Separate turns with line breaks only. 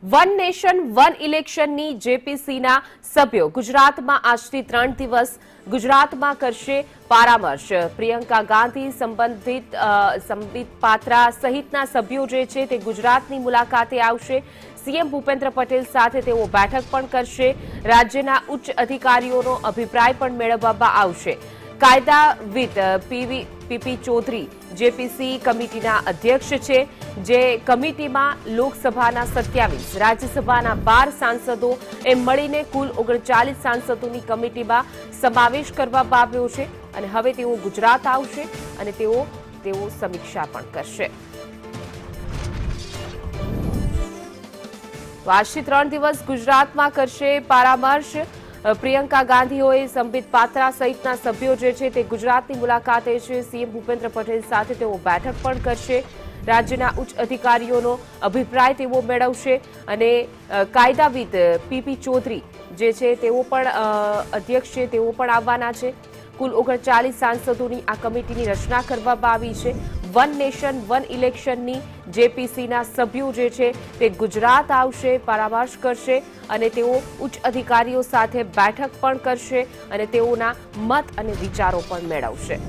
One nation one ઇલેક્શનની જેપીસીના સભ્યો ગુજરાતમાં આજથી 3 દિવસ ગુજરાતમાં કરશે પરામર્શ। પ્રિયંકા ગાંધી સંબિત પાત્રા સહિતના સભ્યો જે છે તે ગુજરાતની મુલાકાતે આવશે। સીએમ ભૂપેન્દ્ર પટેલ સાથે તેઓ બેઠક પણ કરશે। રાજ્યના ઉચ્ચ અધિકારીઓનો અભિપ્રાય પણ મેળવવામાં આવશે। કાયદાવિદ પીપી ચૌધરી જેપીસી કમિટીના અધ્યક્ષ છે, જે કમિટીમાં લોકસભાના 27, રાજ્યસભાના 12 સાંસદો એમ મળીને કુલ 39 સાંસદોની કમિટીમાં સમાવેશ કરવામાં આવ્યો છે અને હવે તેઓ ગુજરાત આવશે અને તેઓ સમીક્ષા પણ કરશે। આજથી 3 દિવસ ગુજરાતમાં કરશે પરામર્શ। પ્રિયંકા ગાંધીઓએ સંબિત પાત્રા સહિતના સભ્યો જે છે તે ગુજરાતની મુલાકાતે છે। સીએમ ભૂપેન્દ્ર પટેલ સાથે તેઓ બેઠક પણ કરશે। રાજ્યના ઉચ્ચ અધિકારીઓનો અભિપ્રાય તેઓ મેળવશે અને કાયદાવિદ પીપી ચૌધરી જે છે તેઓ પણ અધ્યક્ષ છે, તેઓ પણ આવવાના છે। કુલ 39 સાંસદોની આ કમિટીની રચના કરવામાં આવી છે। વન નેશન વન ઇલેક્શનની જેપીસીના સભ્યો જે છે તે ગુજરાત આવશે, પરામર્શ કરશે અને તેઓ ઉચ્ચ અધિકારીઓ સાથે બેઠક પણ કરશે અને તેઓના મત અને વિચારો પણ મેળવશે।